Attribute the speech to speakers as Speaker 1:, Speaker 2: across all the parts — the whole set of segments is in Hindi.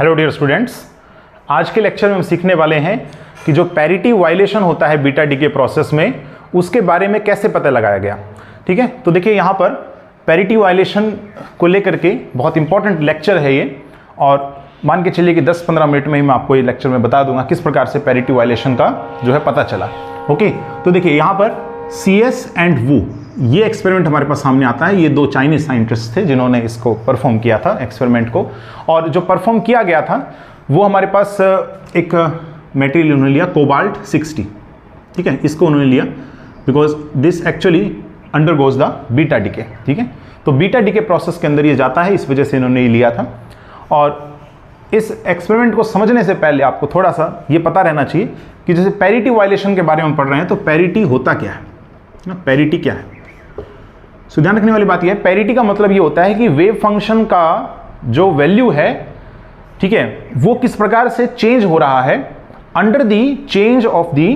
Speaker 1: हेलो डियर स्टूडेंट्स, आज के लेक्चर में हम सीखने वाले हैं कि जो पैरिटी वायलेशन होता है बीटा डीके प्रोसेस में, उसके बारे में कैसे पता लगाया गया। ठीक है, तो देखिए यहाँ पर पैरिटी वायलेशन को लेकर के बहुत इंपॉर्टेंट लेक्चर है ये, और मान के चलिए कि 10-15 मिनट में ही मैं आपको ये लेक्चर में बता दूंगा किस प्रकार से पैरिटी वायलेशन का जो है पता चला। ओके, तो देखिए यहाँ पर CS एंड वू ये एक्सपेरिमेंट हमारे पास सामने आता है। ये दो चाइनीज साइंटिस्ट थे जिन्होंने इसको परफॉर्म किया था एक्सपेरिमेंट को, और जो परफॉर्म किया गया था वो हमारे पास एक मटेरियल उन्होंने लिया कोबाल्ट 60। ठीक है, इसको उन्होंने लिया because this actually undergoes the beta decay. ठीक है, तो बीटा डीके प्रोसेस के अंदर ये जाता है, इस वजह से इन्होंने ये लिया था। और इस एक्सपेरिमेंट को समझने से पहले आपको थोड़ा सा ये पता रहना चाहिए कि जैसे पैरिटी वायलेशन के बारे में पढ़ रहे हैं तो पैरिटी होता क्या है, पैरिटी क्या है। सो ध्यान रखने वाली बात यह है, पैरिटी का मतलब ये होता है कि वेव फंक्शन का जो वैल्यू है, ठीक है, वो किस प्रकार से चेंज हो रहा है under the change of the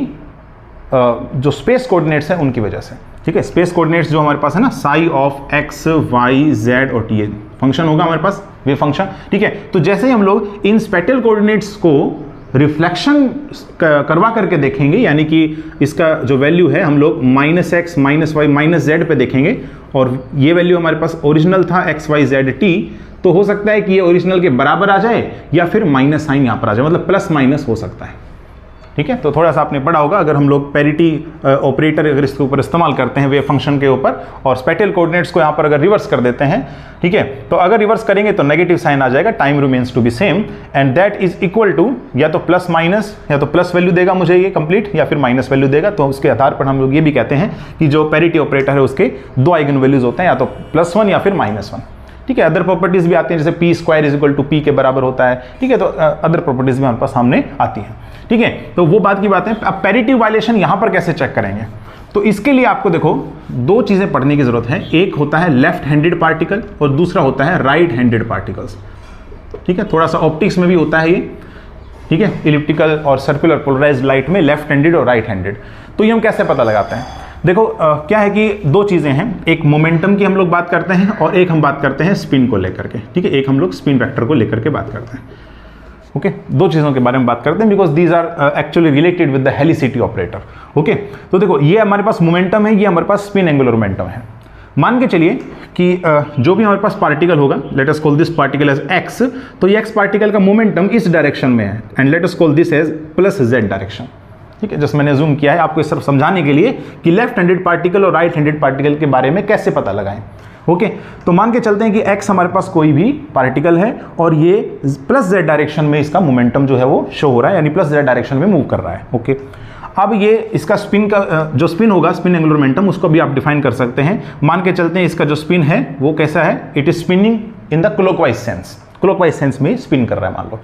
Speaker 1: जो स्पेस कोऑर्डिनेट्स है उनकी वजह से। ठीक है, स्पेस कोऑर्डिनेट्स जो हमारे पास है ना, sigh of x, y, z और t फंक्शन होगा हमारे पास वेव फंक्शन। ठीक है, तो जैसे ही हम लोग इन स्पेटियल कोऑर्डिनेट्स को रिफ्लेक्शन करवा करके देखेंगे, यानी कि इसका जो वैल्यू है हम लोग -x, -y, -z पे देखेंगे, और ये वैल्यू हमारे पास ओरिजिनल था x, y, z, t, तो हो सकता है कि ये ओरिजिनल के बराबर आ जाए या फिर माइनस साइन यहाँ पर आ जाए, मतलब प्लस माइनस हो सकता है। ठीक है, तो थोड़ा सा आपने पढ़ा होगा, अगर हम लोग पैरिटी ऑपरेटर अगर इसके ऊपर इस्तेमाल करते हैं वेव फंक्शन के ऊपर, और स्पेटियल कोऑर्डिनेट्स को यहाँ पर अगर रिवर्स कर देते हैं, ठीक है, तो अगर रिवर्स करेंगे तो नेगेटिव साइन आ जाएगा, time remains to be same, and that is equal to या तो प्लस माइनस, या तो प्लस वैल्यू देगा मुझे ये कंप्लीट, या फिर माइनस वैल्यू देगा। तो उसके आधार पर हम लोग ये भी कहते हैं कि जो पैरिटी ऑपरेटर है उसके दो आइगन वैल्यूज होते हैं, या तो +1 या फिर -1। ठीक है, अदर प्रॉपर्टीज भी आती हैं, जैसे p² = p के बराबर होता है। ठीक है, तो अदर प्रॉपर्टीज भी हमारे पास सामने आती हैं। ठीक है, तो वो बात की बात है। अब पैरिटी वायलेशन यहां पर कैसे चेक करेंगे, तो इसके लिए आपको देखो दो चीजें पढ़ने की जरूरत है। एक होता है लेफ्ट हैंडेड पार्टिकल और दूसरा होता है राइट हैंडेड पार्टिकल्स। ठीक है, थोड़ा सा ऑप्टिक्स में भी होता है ये। ठीक है, इलिप्टिकल और सर्कुलर पोलराइज्ड लाइट में लेफ्ट हैंडेड और राइट हैंडेड। तो ये हम कैसे पता लगाते हैं, देखो क्या है कि दो चीजें हैं, एक मोमेंटम की हम लोग बात करते हैं और एक हम बात करते हैं स्पिन को लेकर के। ठीक है, एक हम लोग स्पिन वेक्टर को लेकर के बात करते हैं। ओके, दो चीजों के बारे में बात करते हैं because these are actually related with the helicity operator. Okay, तो देखो ये हमारे पास मोमेंटम है, ये हमारे पास स्पिन एंगुलर मोमेंटम है। मान के चलिए कि जो भी हमारे पास पार्टिकल होगा, let us call this particle as x, तो ये x पार्टिकल का मोमेंटम इस डायरेक्शन में है, and let us call this as +z direction. ठीक है, जस्ट मैंने जूम किया है आपको इस तरफ समझाने के लिए कि लेफ्ट हैंडेड पार्टिकल और राइट हैंडेड पार्टिकल के बारे में कैसे पता लगाएं। ओके, तो मान के चलते हैं कि x हमारे पास कोई भी पार्टिकल है और ये +z डायरेक्शन में इसका मोमेंटम जो है वो शो हो रहा है, यानी +z डायरेक्शन में मूव कर रहा है। ओके, अब ये इसका स्पिन का जो स्पिन होगा, स्पिन एंगुलर मोमेंटम, उसको भी आप डिफाइन कर सकते हैं। मान के चलते हैं इसका जो स्पिन है वो कैसा है, it is spinning in the clockwise sense, clockwise sense में स्पिन कर रहा है मान लो।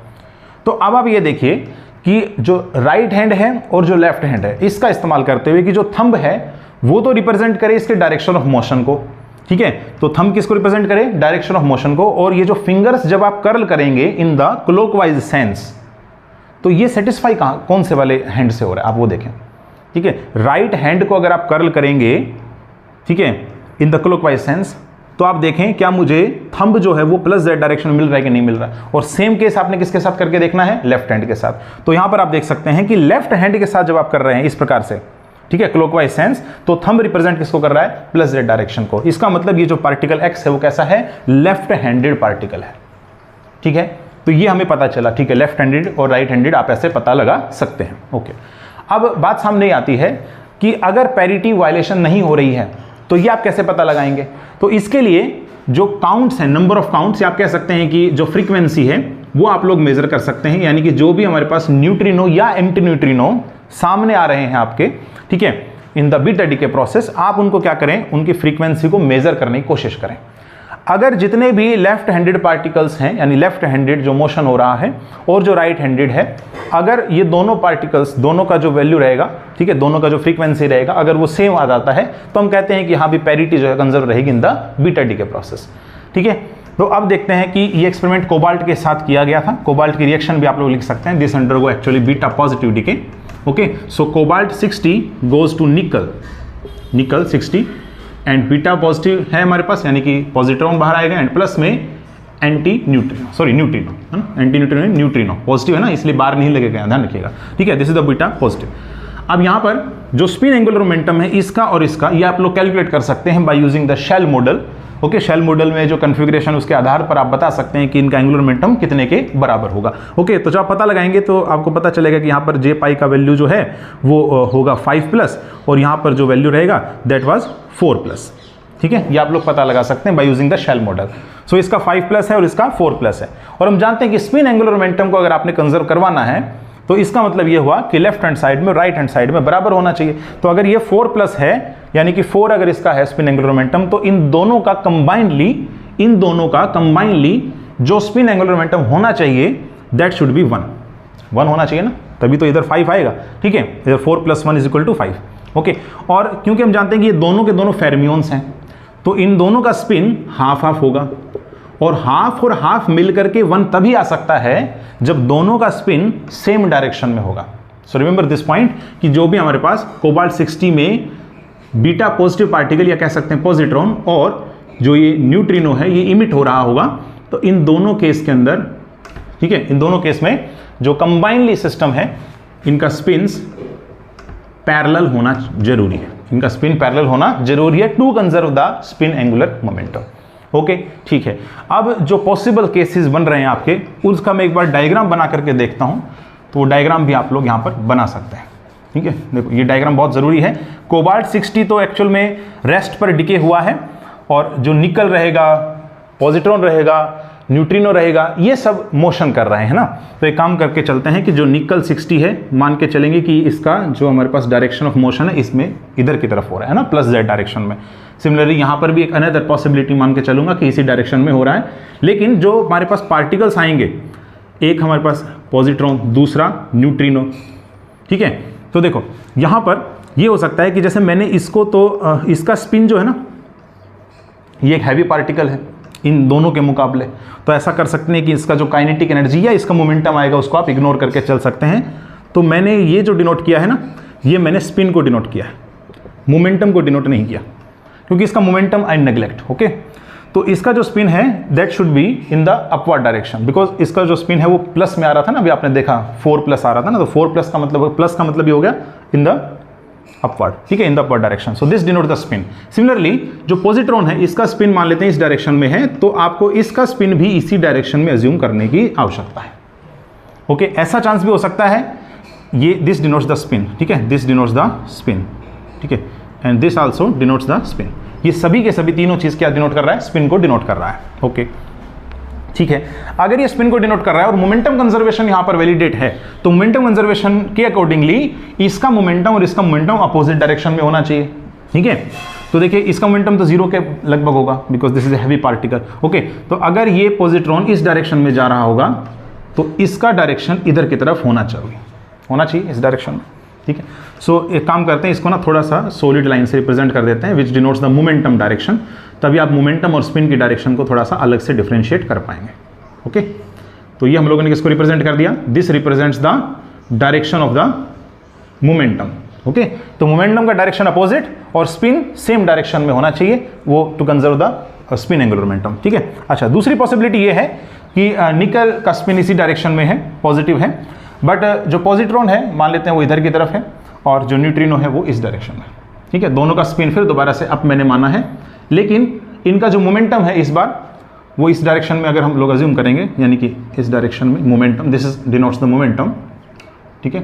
Speaker 1: तो अब आप ये देखिए कि जो राइट हैंड है और जो लेफ्ट हैंड है, इसका इस्तेमाल करते हुए कि जो थंब है वो तो रिप्रेजेंट करे इसके डायरेक्शन ऑफ मोशन को। ठीक है, तो थंब किसको रिप्रेजेंट करे, डायरेक्शन ऑफ मोशन को, और ये जो फिंगर्स जब आप कर्ल करेंगे इन द क्लॉकवाइज सेंस, तो ये सेटिस्फाई कौन से वाले हैंड से हो रहा है आप वो देखें। ठीक है, राइट हैंड को अगर आप कर्ल करेंगे, ठीक है, इन द क्लॉकवाइज सेंस, तो आप देखें क्या मुझे थंब जो है वो +z डायरेक्शन में मिल रहा है कि नहीं मिल रहा है। और सेम केस आपने किसके साथ करके देखना है, लेफ्ट हैंड के साथ। तो यहां पर आप देख सकते हैं कि लेफ्ट हैंड के साथ जब आप कर रहे हैं इस प्रकार से, ठीक है, क्लॉकवाइज सेंस, तो थंब रिप्रेजेंट किसको कर रहा है, +z डायरेक्शन को। इसका मतलब ये जो पार्टिकल x है वो कैसा है, लेफ्ट हैंडेड पार्टिकल है। ठीक है, तो ये हमें पता चला। ठीक है, लेफ्ट हैंडेड और राइट हैंडेड आप ऐसे पता लगा सकते हैं। ओके, अब बात सामने आती है कि अगर पैरिटी वायलेशन नहीं हो रही है तो ये आप कैसे पता लगाएंगे। तो इसके लिए जो काउंट्स हैं, नंबर ऑफ काउंट्स, आप कह सकते हैं कि जो फ्रीक्वेंसी है वो आप लोग मेजर कर सकते हैं, यानी कि जो भी हमारे पास न्यूट्रिनो या एंटी न्यूट्रिनो सामने आ रहे हैं आपके, ठीक है, in the beta decay process, आप उनको क्या करें, उनकी फ्रीक्वेंसी को मेजर करने की कोशिश करें। अगर जितने भी लेफ्ट हैंडेड पार्टिकल्स हैं, यानी लेफ्ट हैंडेड जो मोशन हो रहा है और जो राइट हैंडेड है, अगर ये दोनों पार्टिकल्स, दोनों का जो वैल्यू रहेगा, ठीक है, दोनों का जो फ्रीक्वेंसी रहेगा, अगर वो सेम आ जाता है तो हम कहते हैं कि हाँ भी पैरिटी जो है कंजर्व रहेगी in the beta decay process. ठीक है, तो अब देखते हैं कि ये एक्सपेरिमेंट कोबाल्ट के साथ किया गया था। कोबाल्ट की रिएक्शन भी आप लोग लिख सकते हैं, this undergo actually beta positive decay. Okay, so cobalt 60 goes to nickel 60 and beta positive है हमारे पास, यानी कि पॉजिट्रॉन बाहर आएगा, एंड प्लस में एंटी न्यूट्रिनो, सॉरी न्यूट्रिनो है ना, एंटी न्यूट्रिनो न्यूट्रिनो पॉजिटिव है ना, इसलिए बार नहीं लगेगा, ध्यान रखिएगा, ठीक है। This is the beta positive. अब यहाँ पर जो स्पिन एंगुलर मोमेंटम है इसका और इसका, ये आप लोग कैलकुलेट कर सकते हैं by using the shell model. Okay, shell model में जो कन्फिग्रेशन उसके आधार पर आप बता सकते हैं कि इनका एंगुलर मोमेंटम कितने के बराबर होगा। ओके, तो जब आप पता लगाएंगे तो आपको पता चलेगा कि यहाँ पर जे पाई का वैल्यू जो है वो होगा 5+ और यहाँ पर जो वैल्यू रहेगा दैट वाज 4+। ठीक है, ये आप लोग पता लगा सकते हैं by using the shell model. So इसका 5+ है और इसका 4+ है, और हम जानते हैं कि स्पिन एंगुलर मोमेंटम को अगर आपने कंजर्व करवाना है तो इसका मतलब ये हुआ कि लेफ्ट हैंड साइड में राइट हैंड साइड में बराबर होना चाहिए। तो अगर ये 4+ है, यानी कि 4 अगर इसका है स्पिन एंगुलर मोमेंटम, तो इन दोनों का कंबाइनली जो स्पिन एंगुलर मोमेंटम होना चाहिए दैट शुड बी 1 होना चाहिए ना, तभी तो इधर 5 आएगा। ठीक है, इधर 4 + 1 = 5। ओके, और क्योंकि हम जानते हैं कि ये दोनों के दोनों फेर्मियोन्स हैं, तो इन दोनों का स्पिन हाफ हाफ होगा, और हाफ और हाफ मिलकर के 1 तभी आ सकता है जब दोनों का स्पिन सेम डायरेक्शन में होगा। सो रिमेंबर दिस पॉइंट कि जो भी हमारे पास कोबाल्ट 60 में बीटा पॉजिटिव पार्टिकल या कह सकते हैं पॉजिट्रॉन और जो ये न्यूट्रिनो है ये इमिट हो रहा होगा, तो इन दोनों केस के अंदर, ठीक है, इन दोनों केस में जो कंबाइनली सिस्टम है इनका स्पिन्स पैरेलल होना जरूरी है, इनका स्पिन पैरेलल होना जरूरी है to conserve the spin angular momentum. Okay, ठीक है। अब जो पॉसिबल केसेस बन रहे हैं आपके, उसका मैं एक बार डायग्राम बना करके देखता हूं, तो वो डायग्राम भी आप लोग यहां पर बना सकते हैं। ठीक है, देखो ये डायग्राम बहुत ज़रूरी है। कोबाल्ट 60 तो एक्चुअल में रेस्ट पर डिके हुआ है, और जो निकल रहेगा, पॉजिट्रॉन रहेगा, न्यूट्रिनो रहेगा, ये सब मोशन कर रहे हैं ना। तो एक काम करके चलते हैं कि जो निकल 60 है, मान के चलेंगे कि इसका जो हमारे पास डायरेक्शन ऑफ मोशन है इसमें इधर की तरफ हो रहा है ना, +z डायरेक्शन में। सिमिलरली यहाँ पर भी एक अनदर पॉसिबिलिटी मान के चलूंगा कि इसी डायरेक्शन में हो रहा है, लेकिन जो हमारे पास पार्टिकल्स आएंगे, एक हमारे पास पॉजिट्रॉन, दूसरा न्यूट्रिनो। ठीक है, तो देखो यहाँ पर ये हो सकता है कि जैसे मैंने इसको, तो इसका स्पिन जो है ना, ये एक हैवी पार्टिकल है इन दोनों के मुकाबले, तो ऐसा कर सकते हैं कि इसका जो काइनेटिक एनर्जी या इसका मोमेंटम आएगा उसको आप इग्नोर करके चल सकते हैं। तो मैंने ये जो डिनोट किया है ना, ये मैंने स्पिन को डिनोट किया है, मोमेंटम को डिनोट नहीं किया, क्योंकि इसका मोमेंटम आई नेग्लेक्ट। ओके, तो इसका जो स्पिन है that should be in the upward direction, because इसका जो स्पिन है वो प्लस में आ रहा था ना, अभी आपने देखा 4+ आ रहा था ना, तो 4+ का मतलब, प्लस का मतलब ये हो गया इन द अपवर्ड। ठीक है, in the upward direction. So this denote the spin. Similarly जो पॉजिट्रॉन है इसका स्पिन मान लेते हैं इस डायरेक्शन में है, तो आपको इसका स्पिन भी इसी डायरेक्शन में अज्यूम करने की आवश्यकता है। ओके, ऐसा चांस भी हो सकता है, ये दिस डिनोट्स द स्पिन। ठीक है, दिस डिनोट्स द स्पिन। ठीक है, and this also denotes the spin. ये सभी के सभी तीनों चीज क्या डिनोट कर रहा है? स्पिन को डिनोट कर रहा है। ओके, ठीक है। अगर ये स्पिन को डिनोट कर रहा है और मोमेंटम कंजर्वेशन यहां पर वैलिडेट है, तो मोमेंटम कंजर्वेशन के अकॉर्डिंगली इसका मोमेंटम और इसका मोमेंटम अपोजिट डायरेक्शन में होना चाहिए। ठीक है, तो देखिए इसका मोमेंटम तो 0 के लगभग होगा, because this is a heavy particle. Okay, तो अगर ये पॉजिट्रॉन इस डायरेक्शन में जा रहा होगा तो इसका डायरेक्शन इधर की तरफ होना चाहिए इस डायरेक्शन में। ठीक है, सो एक काम करते हैं, इसको ना थोड़ा सा सॉलिड लाइन से रिप्रेजेंट कर देते हैं, विच डिनोट्स द मोमेंटम डायरेक्शन, तभी आप मोमेंटम और स्पिन की डायरेक्शन को थोड़ा सा अलग से डिफरेंशिएट कर पाएंगे। ओके, तो ये हम लोगों ने किसको रिप्रेजेंट कर दिया? This represents the direction of the momentum. Okay, तो मोमेंटम का डायरेक्शन अपोजिट और स्पिन सेम डायरेक्शन में होना चाहिए, वो to conserve the spin angular momentum. ठीक है, अच्छा, दूसरी पॉसिबिलिटी ये है कि निकल का स्पिन इसी डायरेक्शन में है, पॉजिटिव है, बट जो पॉजिट्रॉन है मान लेते हैं वो इधर की तरफ है, और जो न्यूट्रिनो है वो इस डायरेक्शन में। ठीक है, दोनों का स्पिन फिर दोबारा से अप मैंने माना है, लेकिन इनका जो मोमेंटम है इस बार वो इस डायरेक्शन में अगर हम लोग अज्यूम करेंगे, यानी कि इस डायरेक्शन में momentum, this is denotes the momentum. ठीक है,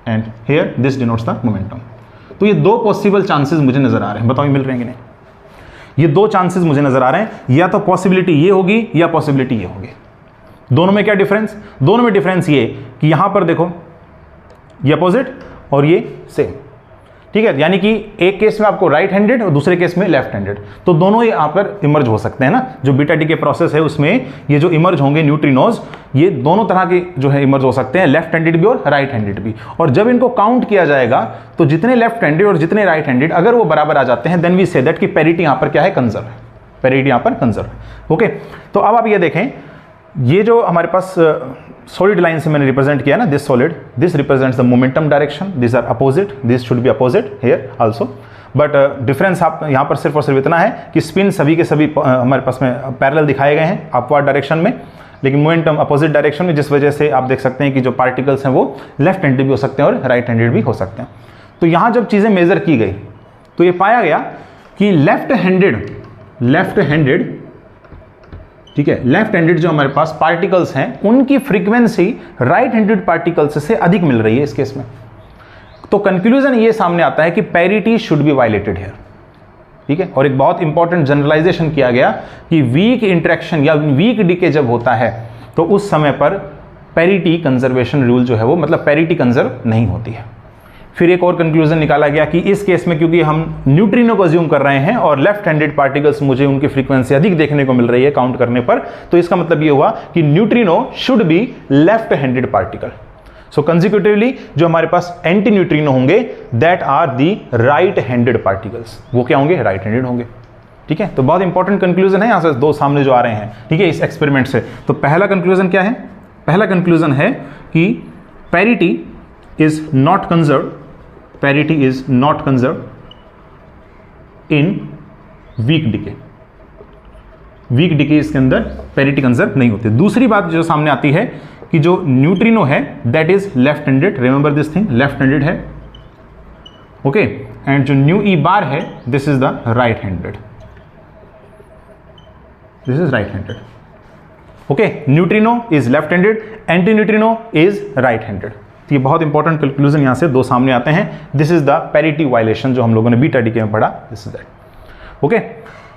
Speaker 1: and here this denotes the momentum. तो ये दो पॉसिबल चांसेस मुझे नजर आ रहे हैं, बताओ ये मिल रहे हैं कि नहीं? ये दो चांसेस मुझे नजर आ रहे हैं, या तो पॉसिबिलिटी ये होगी या पॉसिबिलिटी ये होगी। दोनों में क्या डिफरेंस? दोनों में डिफरेंस ये कि यहां पर देखो ये अपोजिट और ये सेम। ठीक है, यानी कि एक केस में आपको राइट हैंडेड और दूसरे केस में लेफ्ट हैंडेड, तो दोनों ही यहाँ पर इमर्ज हो सकते हैं ना। जो बीटा डी के प्रोसेस है उसमें ये जो इमर्ज होंगे न्यूट्रिनोज, ये दोनों तरह के जो है इमर्ज हो सकते हैं, लेफ्ट हैंडेड भी और राइट हैंडेड भी। और जब इनको काउंट किया जाएगा तो जितने लेफ्ट हैंडेड और जितने राइट हैंडेड अगर वो बराबर आ जाते हैं, देन वी से दैट कि पैरिटी यहाँ पर क्या है? कंजर्व है। पैरिटी यहाँ पर कंजर्व है। ओके, तो अब आप ये देखें, ये जो हमारे पास सॉलिड लाइन से मैंने रिप्रेजेंट किया ना, this solid, this represents the momentum direction, this are opposite, this should be opposite here also. But difference आप यहाँ पर सिर्फ और सिर्फ इतना है कि स्पिन सभी के सभी हमारे पास में पैरेलल दिखाए गए हैं अपवर्ड डायरेक्शन में, लेकिन मोमेंटम अपोजिट डायरेक्शन में, जिस वजह से आप देख सकते हैं कि जो पार्टिकल्स हैं वो लेफ्ट हैंडेड भी हो सकते हैं और राइट हैंडेड भी हो सकते हैं। तो यहाँ जब चीज़ें मेजर की गई तो ये पाया गया कि लेफ्ट हैंडेड ठीक है, लेफ्ट हैंडेड जो हमारे पास पार्टिकल्स हैं उनकी फ्रीक्वेंसी राइट हैंडेड पार्टिकल्स से अधिक मिल रही है इस केस में। तो कंक्लूजन ये सामने आता है कि parity should be violated here, ठीक है। और एक बहुत इंपॉर्टेंट जनरलाइजेशन किया गया कि वीक इंटरेक्शन या वीक डीके जब होता है तो उस समय पर पैरिटी कंजर्वेशन रूल जो है वो मतलब पैरिटी कंजर्व नहीं होती है। फिर एक और कंक्लूजन निकाला गया कि इस केस में क्योंकि हम न्यूट्रिनो को अज्यूम कर रहे हैं और लेफ्ट हैंडेड पार्टिकल्स मुझे उनकी फ्रीक्वेंसी अधिक देखने को मिल रही है काउंट करने पर, तो इसका मतलब ये हुआ कि neutrino should be left handed particle. So consecutively जो हमारे पास एंटी न्यूट्रिनो होंगे that are the right handed particles, वो क्या होंगे, राइट हैंडेड होंगे, ठीक है। तो बहुत इंपॉर्टेंट कंक्लूजन है यहां से दो सामने जो आ रहे हैं, ठीक है, इस एक्सपेरिमेंट से। तो पहला कंक्लूजन क्या है, पहला कंक्लूजन है कि parity is not conserved, parity is not conserved in weak decay, weak decay इसके अंदर पैरिटी कंजर्व नहीं होती। दूसरी बात जो सामने आती है कि जो न्यूट्रिनो है that is left handed, remember this thing, left handed है, ओके, एंड जो न्यू ई बार है this is the right handed, this is right handed, okay. Neutrino is left handed, anti neutrino is right handed. तो ये बहुत इंपॉर्टेंट कंक्लूजन यहां से दो सामने आते हैं। This is the parity violation जो हम लोगों ने बीटा डीके में पढ़ा, दिस इज दैट, ओके।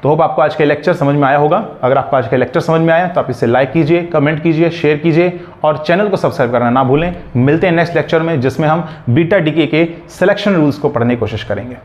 Speaker 1: तो होप आपको आज का लेक्चर समझ में आया होगा। अगर आपको आज का लेक्चर समझ में आया तो आप इसे लाइक कीजिए, कमेंट कीजिए, शेयर कीजिए और चैनल को सब्सक्राइब करना ना भूलें। मिलते हैं नेक्स्ट लेक्चर में जिसमें हम बीटा डीके के सिलेक्शन रूल्स को पढ़ने की कोशिश करेंगे।